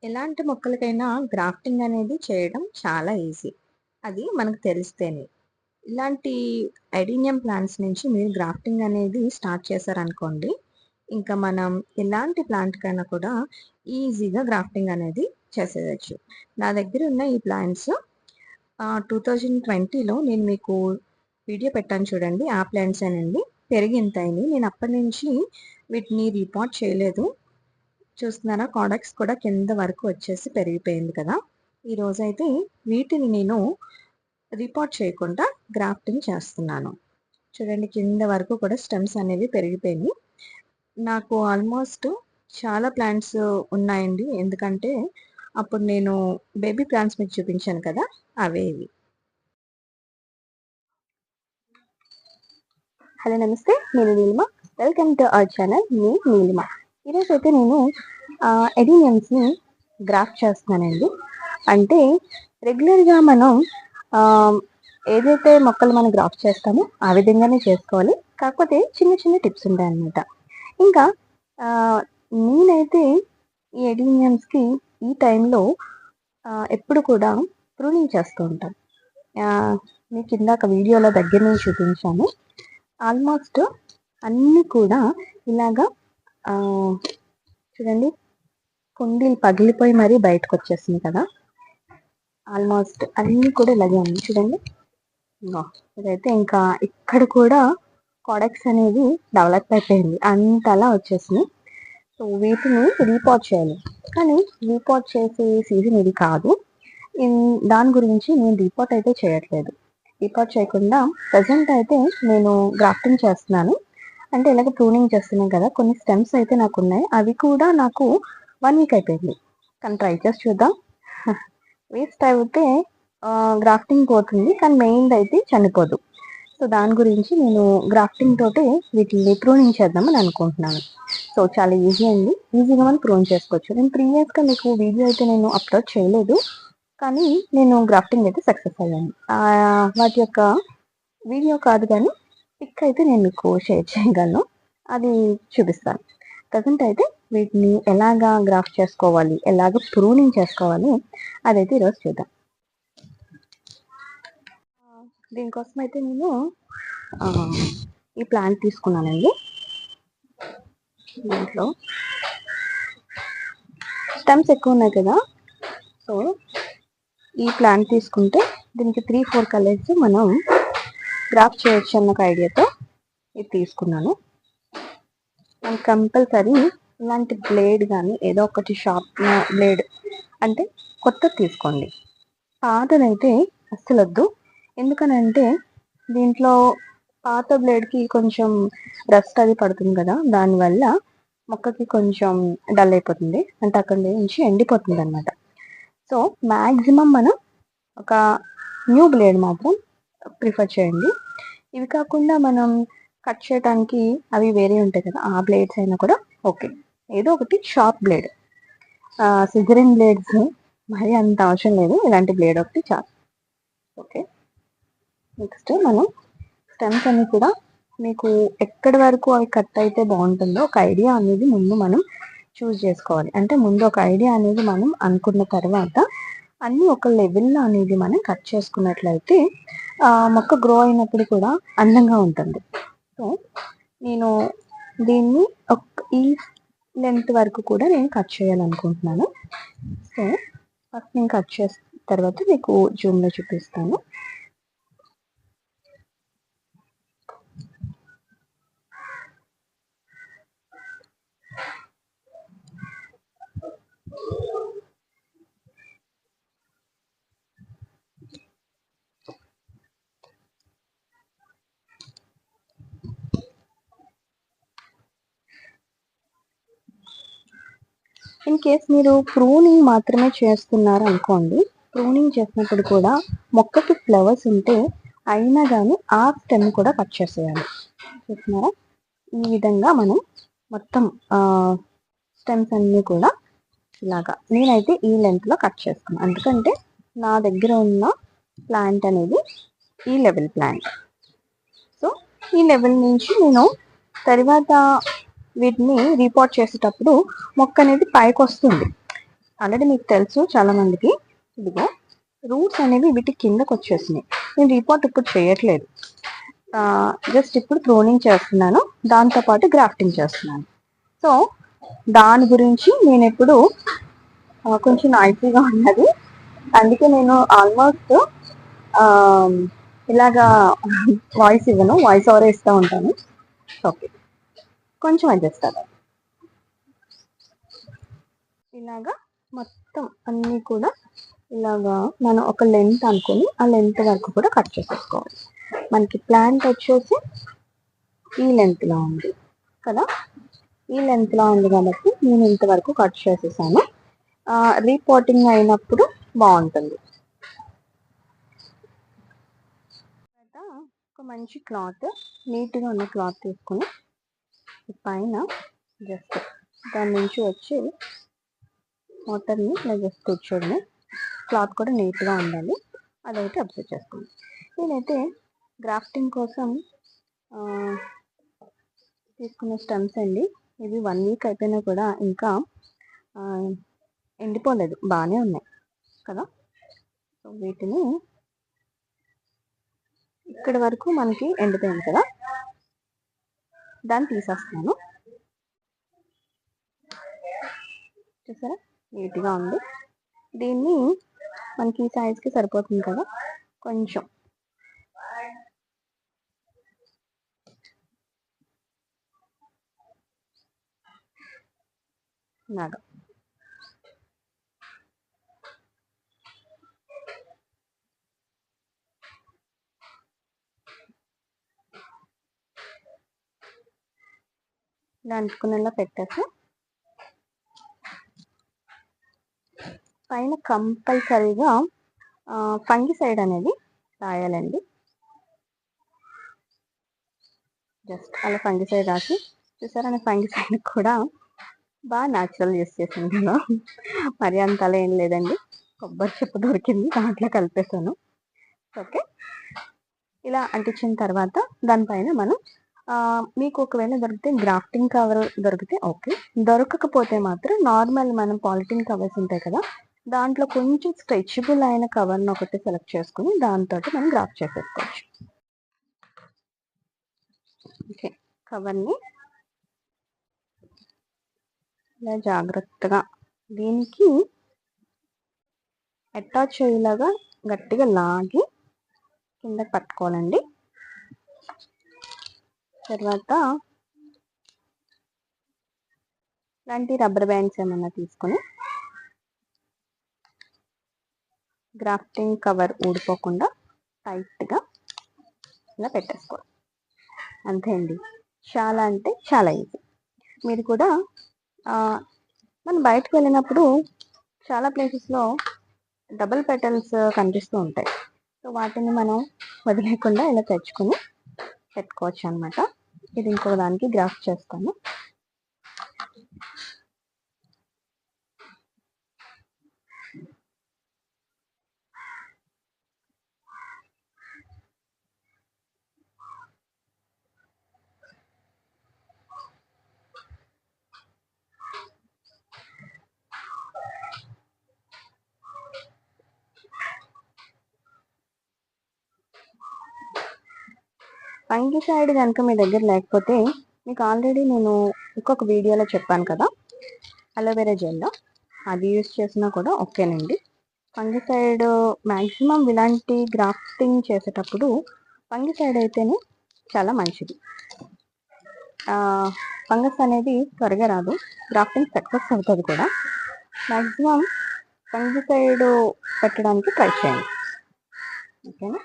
ఎలాంటి మొక్కలకైనా గ్రాఫ్టింగ్ అనేది చేయడం చాలా ఈజీ. అది మనకు తెలిస్తేనే. ఇలాంటి ఐడీనియం ప్లాంట్స్ నుంచి మీరు గ్రాఫ్టింగ్ అనేది స్టార్ట్ చేశారనుకోండి, ఇంకా మనం ఎలాంటి ప్లాంట్‌కైనా కూడా ఈజీగా గ్రాఫ్టింగ్ అనేది చేసేయొచ్చు. నా దగ్గర ఉన్న ఈ ప్లాంట్స్ 2020లో నేను మీకు వీడియో పెట్టాను చూడండి. ఆ ప్లాంట్సేనండి. పెరిగి ఇంతయినాయి. నేను అప్పటినుంచి వీటిని రీపాట్ చేయలేదు. చూస్తున్నారా కాడక్స్ కూడా కింద వరకు వచ్చేసి పెరిగిపోయింది కదా! ఈరోజైతే వీటిని నేను రీపాట్ చేయకుండా గ్రాఫ్టింగ్ చేస్తున్నాను. చూడండి కింద వరకు కూడా స్టెమ్స్ అనేవి పెరిగిపోయినాయి. నాకు ఆల్మోస్ట్ చాలా ప్లాంట్స్ ఉన్నాయండి. ఎందుకంటే అప్పుడు నేను బేబీ ప్లాంట్స్ మీకు చూపించాను కదా! అవే ఇవి. హలో నమస్తే, నేను Neelima. Welcome to our channel మీ నీలిమ. ఈరోజైతే నేను ఎడీనియమ్స్ని గ్రాఫ్ట్ చేస్తున్నానండి. అంటే రెగ్యులర్గా మనం ఏదైతే మొక్కలు మనం గ్రాఫ్ట్ చేస్తామో ఆ విధంగానే చేసుకోవాలి. కాకపోతే చిన్న చిన్న టిప్స్ ఉంటాయన్నమాట. ఇంకా నేనైతే ఈ ఎడీనియమ్స్కి ఈ టైంలో ఎప్పుడు కూడా ప్రూనింగ్ చేస్తూ ఉంటాను. మీకు ఇందాక వీడియోలో దగ్గర నుంచి చూపించాను. ఆల్మోస్ట్ అన్నీ కూడా ఇలాగా చూడండి కుండీలు పగిలిపోయి మరీ బయటకు వచ్చేసింది కదా. ఆల్మోస్ట్ అన్నీ కూడా ఇలాగే ఉంది చూడండి. ఇదైతే ఇంకా ఇక్కడ కూడా కాడక్స్ అనేది డెవలప్ అయిపోయింది, అంతలా వచ్చేసింది. సో వీటిని రీపాట్ చేయాలి, కానీ రీపాట్ చేసే సీజన్ ఇది కాదు. దాని గురించి నేను రీపాట్ అయితే చేయట్లేదు. రీపాట్ చేయకుండా ప్రజెంట్ అయితే నేను గ్రాఫ్టింగ్ చేస్తున్నాను. అంటే ఇలాగ ప్రూనింగ్ చేస్తున్నాను కదా, కొన్ని స్టెమ్స్ అయితే నాకు ఉన్నాయి. అవి కూడా నాకు 1 వీక్ అయిపోయింది. కానీ ట్రై చేసి చూద్దాం. వేస్ట్ అయితే గ్రాఫ్టింగ్ పోతుంది, కానీ మెయిన్ అయితే చనిపోదు. సో దాని గురించి నేను గ్రాఫ్టింగ్ తోటి వీటిని ప్రూనింగ్ చేద్దామని అనుకుంటున్నాను. సో చాలా ఈజీ అండి, ఈజీగా మనం ప్రూన్ చేసుకోవచ్చు. నేను ప్రీవియస్గా మీకు వీడియో అయితే నేను అప్లోడ్ చేయలేదు, కానీ నేను గ్రాఫ్టింగ్ అయితే సక్సెస్ అయ్యాను. వాటి యొక్క వీడియో కాదు కానీ పిక్ అయితే నేను మీకు షేర్ చేయగలను, అది చూపిస్తాను. ప్రజెంట్ అయితే వీటిని ఎలాగా గ్రాఫ్ట్ చేసుకోవాలి, ఎలాగ ప్రూనింగ్ చేసుకోవాలి అదైతే ఈరోజు చూద్దాం. దీనికోసం అయితే నేను ఈ ప్లాంట్ తీసుకున్నానండి. దీంట్లో స్టెమ్స్ ఎక్కువ ఉన్నాయి కదా, సో ఈ ప్లాంట్ తీసుకుంటే దీనికి 3-4 కలర్స్ మనం గ్రాఫ్ట్ చేయొచ్చు అన్న ఒక ఐడియాతో ఇది తీసుకున్నాను. అండ్ కంపల్సరీ ఇలాంటి బ్లేడ్ కానీ ఏదో ఒకటి షార్ప్ బ్లేడ్ అంటే కొత్తది తీసుకోండి. పాతదైతే అస్సలు వద్దు. ఎందుకనంటే దీంట్లో పాత బ్లేడ్కి కొంచెం రస్ట్ అది పడుతుంది కదా, దానివల్ల మొక్కకి కొంచెం డల్ అయిపోతుంది, అంటే అక్కడ నుంచి ఎండిపోతుంది అనమాట. సో మ్యాక్సిమం మనం ఒక న్యూ బ్లేడ్ మాత్రం ప్రిఫర్ చేయండి. ఇవి కాకుండా మనం కట్ చేయడానికి అవి వేరే ఉంటాయి కదా, ఆ బ్లేడ్స్ అయినా కూడా ఓకే. ఏదో ఒకటి షార్ప్ బ్లేడ్, సిజరింగ్ బ్లేడ్స్ మరి అంత అవసరం లేదు, ఇలాంటి బ్లేడ్ ఒకటి చాలు. ఓకే, నెక్స్ట్ మనం స్టెమ్స్ అన్ని కూడా మీకు ఎక్కడి వరకు అవి కట్ అయితే బాగుంటుందో ఒక ఐడియా అనేది ముందు మనం చూస్ చేసుకోవాలి. అంటే ముందు ఒక ఐడియా అనేది మనం అనుకున్న తర్వాత అన్నీ ఒక లెవెల్లో అనేది మనం కట్ చేసుకున్నట్లయితే మొక్క గ్రో అయినప్పుడు కూడా అందంగా ఉంటుంది. సో నేను దీన్ని ఈ లెంత్ వరకు కూడా నేను కట్ చేయాలనుకుంటున్నాను. సో ఫస్ట్ నేను కట్ చేసిన తర్వాత మీకు జూమ్లో చూపిస్తాను. ఇన్ కేస్ మీరు ప్రూనింగ్ మాత్రమే చేస్తున్నారు అనుకోండి, ప్రూనింగ్ చేసినప్పుడు కూడా మొక్కకి ఫ్లవర్స్ ఉంటే అయినా కానీ ఆ స్టెమ్ కూడా కట్ చేసేయాలి. చూస్తున్నారా, ఈ విధంగా మనం మొత్తం స్టెమ్స్ అన్నీ కూడా ఇలాగా నేనైతే ఈ లెంత్లో కట్ చేసుకున్నాను. ఎందుకంటే నా దగ్గర ఉన్న ప్లాంట్ అనేది ఈ లెవెల్ ప్లాంట్. సో ఈ లెవెల్ నుంచి నేను తర్వాత వీటిని రీపాట్ చేసేటప్పుడు మొక్క అనేది పైకి వస్తుంది. ఆల్రెడీ మీకు తెలుసు చాలా మందికి. ఇదిగో రూట్స్ అనేవి వీటి కిందకు వచ్చేసినాయి. నేను రీపాట్ ఇప్పుడు చేయట్లేదు, జస్ట్ ఇప్పుడు ప్రూనింగ్ చేస్తున్నాను, దాంతోపాటు గ్రాఫ్టింగ్ చేస్తున్నాను. సో దాని గురించి నేను ఇప్పుడు కొంచెం నాయిసీగా ఉన్నది, అందుకే నేను ఆల్మోస్ట్ ఇలాగా వాయిస్ ఇవ్వను, వాయిస్ ఓవర్ ఇస్తూ ఉంటాను. ఓకే, కొంచెం అడ్జస్ట్ అవ్వాలి. ఇలాగా మొత్తం అన్నీ కూడా ఇలాగా మనం ఒక లెంత్ అనుకుని ఆ లెంత్ వరకు కూడా కట్ చేసేసుకోవాలి. మనకి ప్లాంట్ వచ్చేసి ఈ లెంత్లో ఉంది కదా, ఈ లెంత్లో ఉంది కాబట్టి నేను ఇంతవరకు కట్ చేసేసాను. రీపోటింగ్ అయినప్పుడు బాగుంటుంది. ఒక మంచి క్లాత్, నీట్గా ఉన్న క్లాత్ తీసుకుని పైన జస్ట్ దాని నుంచి వచ్చి వాటర్ని ఇలా జస్ట్ కూర్చోండి. క్లాత్ కూడా నీట్గా ఉండాలి, అదైతే అబ్జర్వ్ చేసుకోండి. నేనైతే గ్రాఫ్టింగ్ కోసం తీసుకున్న స్టెమ్స్ అండి, ఇవి 1 వీక్ అయిపోయినా కూడా ఇంకా ఎండిపోలేదు, బాగానే ఉన్నాయి కదా. సో వీటిని ఇక్కడ వరకు మనకి ఎండిపోయింది కదా, దాన్ని తీసేస్తాను. చూసారా నీట్గా ఉంది. దీన్ని మనకి ఈ సైజ్కి సరిపోతుంది కదా, కొంచెం ఇలాగా ఇలా అంటుకునేలా పెట్టేసి పైన కంపల్సరీగా ఫంగిసైడ్ అనేది రాయాలండి. జస్ట్ అలా ఫంగిసైడ్ రాసి, చూసారా నేను ఫంగిసైడ్ కూడా బాగా న్యాచురల్ యూస్ చేసాను కదా, మరి అంతలా ఏం లేదండి, కొబ్బరి చెప్పు దొరికింది దాంట్లో కలిపేసాను. ఓకే, ఇలా అంటించిన తర్వాత దానిపైన మనం మీకు ఒకవేళ దొరికితే గ్రాఫ్టింగ్ కవర్ దొరికితే ఓకే, దొరకకపోతే మాత్రం నార్మల్ మనం పాలిథిన్ కవర్స్ ఉంటాయి కదా, దాంట్లో కొంచెం స్ట్రెచబుల్ అయిన కవర్ని ఒకటి సెలెక్ట్ చేసుకుని దాంతో మనం గ్రాఫ్ట్ చేసేసుకోవచ్చు. ఓకే, కవర్ని ఇలా జాగ్రత్తగా దీనికి అటాచ్ అయ్యేలాగా గట్టిగా లాగి కిందకి పట్టుకోవాలండి. తర్వాత ఇలాంటి రబ్బర్ బ్యాండ్స్ ఏమైనా తీసుకొని గ్రాఫ్టింగ్ కవర్ ఊడిపోకుండా టైట్గా ఇలా పెట్టేసుకోవాలి. అంతే అండి, చాలా అంటే చాలా ఈజీ. మీరు కూడా మనం బయటకు వెళ్ళినప్పుడు చాలా ప్లేసెస్లో డబుల్ పెటల్స్ కనిపిస్తూ ఉంటాయి. సో వాటిని మనం వదిలేకుండా ఇలా తెచ్చుకొని పెట్టుకోవచ్చు అనమాట. ఇది ఇంకో దానికి గ్రాఫ్ట్ చేస్తాను. ఫంగిసైడ్ కనుక మీ దగ్గర లేకపోతే మీకు ఆల్రెడీ నేను ఇంకొక వీడియోలో చెప్పాను కదా, అలోవెరా జెల్లో, అది యూస్ చేసినా కూడా ఓకేనండి. ఫంగిసైడ్ మ్యాక్సిమం ఇలాంటి గ్రాఫ్టింగ్ చేసేటప్పుడు ఫంగిసైడ్ అయితేనే చాలా మంచిది. ఫంగస్ అనేది త్వరగా రాదు, గ్రాఫ్టింగ్ సక్సెస్ అవుతుంది కూడా. మ్యాక్సిమం ఫంగిసైడ్ పెట్టడానికి ట్రై చేయండి, ఓకేనా.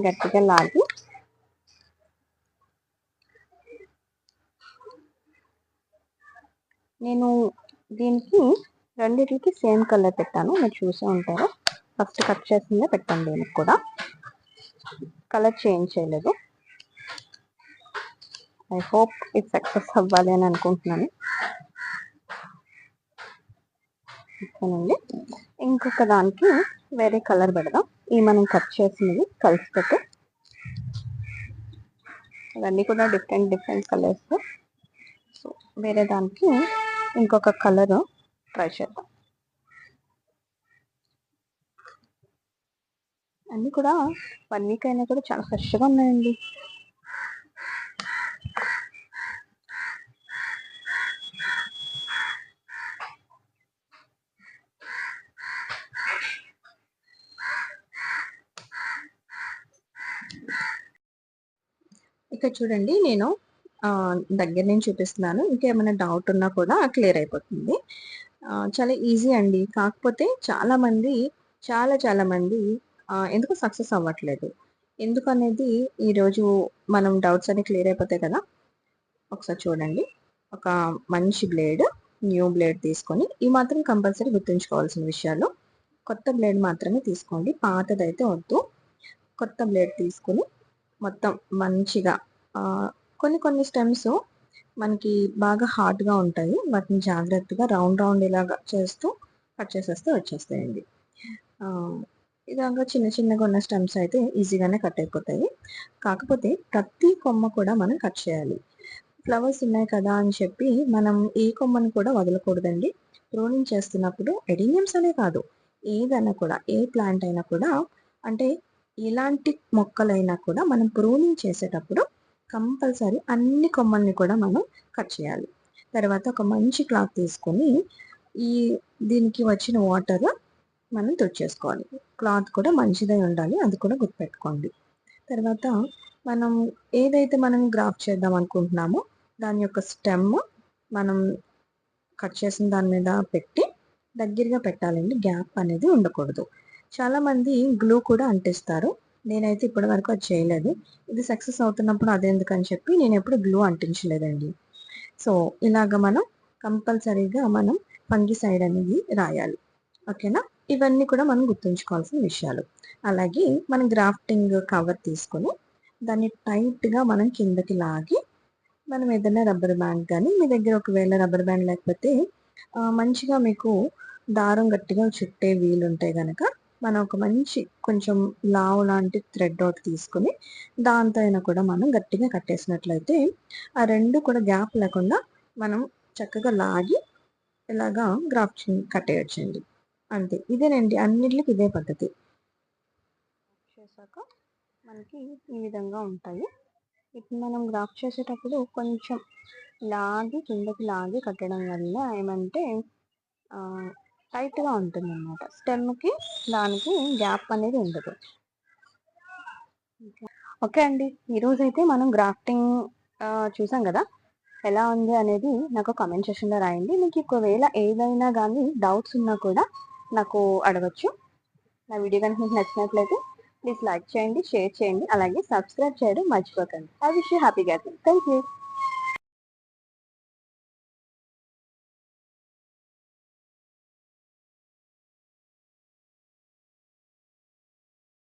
గట్టిగా లాగి నేను దీనికి రెండింటికి సేమ్ కలర్ పెట్టాను, మీరు చూసే ఉంటారు. ఫస్ట్ కట్ చేసిందే పెట్టాను, దీనికి కూడా కలర్ చేంజ్ చేయలేదు. ఐ హోప్ ఇది సక్సెస్ అవ్వాలి అని అనుకుంటున్నాను. ఇస్తానండి. ఇంకొక దానికి వేరే కలర్ పెడదాం. ఈ మనం కట్ చేసినవి కలిసిపెట్టి, ఇవన్నీ కూడా డిఫరెంట్ కలర్స్. సో వేరే దానికి ఇంకొక కలర్ ట్రై చేద్దాం. అన్నీ కూడా 1 వీక్ అయినా కూడా చాలా ఫ్రెష్గా ఉన్నాయండి. ఇక్కడ చూడండి, నేను దగ్గర నుంచి చూపిస్తున్నాను. ఇంకేమైనా డౌట్ ఉన్నా కూడా క్లియర్ అయిపోతుంది. చాలా ఈజీ అండి. కాకపోతే చాలా మంది ఎందుకు సక్సెస్ అవ్వట్లేదు, ఎందుకనేది ఈరోజు మనం డౌట్స్ అన్ని క్లియర్ అయిపోతాయి కదా. ఒకసారి చూడండి, ఒక మంచి బ్లేడ్, న్యూ బ్లేడ్ తీసుకొని, ఈ మాత్రం కంపల్సరీ గుర్తుంచుకోవాల్సిన విషయాలు. కొత్త బ్లేడ్ మాత్రమే తీసుకోండి, పాతదైతే వద్దు. కొత్త బ్లేడ్ తీసుకొని మొత్తం మంచిగా కొన్ని స్టెమ్స్ మనకి బాగా హార్డ్గా ఉంటాయి, వాటిని జాగ్రత్తగా రౌండ్ ఇలాగా చేస్తూ కట్ చేసేస్తే వచ్చేస్తాయండి. ఇలాగా చిన్నగా ఉన్న స్టెమ్స్ అయితే ఈజీగానే కట్ అయిపోతాయి. కాకపోతే ప్రతి కొమ్మ కూడా మనం కట్ చేయాలి. ఫ్లవర్స్ ఉన్నాయి కదా అని చెప్పి మనం ఏ కొమ్మను కూడా వదలకూడదండి. ప్రూనింగ్ చేస్తున్నప్పుడు ఎడీనియమ్స్ అనే కాదు, ఏదైనా కూడా, ఏ ప్లాంట్ అయినా కూడా, అంటే ఇలాంటి మొక్కలైనా కూడా మనం ప్రూనింగ్ చేసేటప్పుడు కంపల్సరీ అన్ని కొమ్మల్ని కూడా మనం కట్ చేయాలి. తర్వాత ఒక మంచి క్లాత్ తీసుకొని దీనికి వచ్చిన వాటర్ మనం తుడిచేసుకోవాలి. క్లాత్ కూడా మంచిదై ఉండాలి, అది కూడా గుర్తుపెట్టుకోండి. తర్వాత మనం ఏదైతే మనం గ్రాఫ్ట్ చేద్దాం అనుకుంటున్నామో దాని యొక్క స్టెమ్ మనం కట్ చేసిన దాని మీద పెట్టి దగ్గరగా పెట్టాలండి, గ్యాప్ అనేది ఉండకూడదు. చాలామంది గ్లూ కూడా అంటిస్తారు, నేనైతే ఇప్పటి వరకు అది చేయలేదు. ఇది సక్సెస్ అవుతున్నప్పుడు అదెందుకని చెప్పి నేను ఎప్పుడు గ్లూ అంటించలేదండి. సో ఇలాగ మనం కంపల్సరీగా మనం ఫంగిసైడ్ అనేది రాయాలి, ఓకేనా. ఇవన్నీ కూడా మనం గుర్తుంచుకోవాల్సిన విషయాలు. అలాగే మనం గ్రాఫ్టింగ్ కవర్ తీసుకొని దాన్ని టైట్గా మనం కిందకి లాగి, మనం ఏదైనా రబ్బర్ బ్యాండ్ కానీ, మీ దగ్గర ఒకవేళ రబ్బర్ బ్యాండ్ లేకపోతే మంచిగా మీకు దారం గట్టిగా చుట్టే వీలు ఉంటే కనుక మనం ఒక మంచి కొంచెం లావు లాంటి థ్రెడ్ ఒకటి తీసుకొని దాంతో అయినా కూడా మనం గట్టిగా కట్టేసినట్లయితే ఆ రెండు కూడా గ్యాప్ లేకుండా మనం చక్కగా లాగి ఇలాగా గ్రాఫ్ట్ కట్టేయచ్చండి. అంతే, ఇదేనండి, అన్నిటికి ఇదే పద్ధతి. చేశాక మనకి ఈ విధంగా ఉంటాయి. ఇప్పుడు మనం గ్రాఫ్ట్ చేసేటప్పుడు కొంచెం కిందకి లాగి కట్టడం వల్ల ఏమంటే టైట్గా ఉంటుంది అన్నమాట. స్టెమ్కి దానికి గ్యాప్ అనేది ఉండదు. ఓకే అండి, ఈరోజైతే మనం గ్రాఫ్టింగ్ చూసాం కదా. ఎలా ఉంది అనేది నాకు కామెంట్ సెక్షన్లో రాయండి. మీకు ఒకవేళ ఏదైనా కానీ డౌట్స్ ఉన్నా కూడా నాకు అడగచ్చు. నా వీడియో కనుక మీకు నచ్చినట్లయితే ప్లీజ్ లైక్ చేయండి, షేర్ చేయండి, అలాగే సబ్స్క్రైబ్ చేయడం మర్చిపోకండి. I wish you happy gardening. Thank you.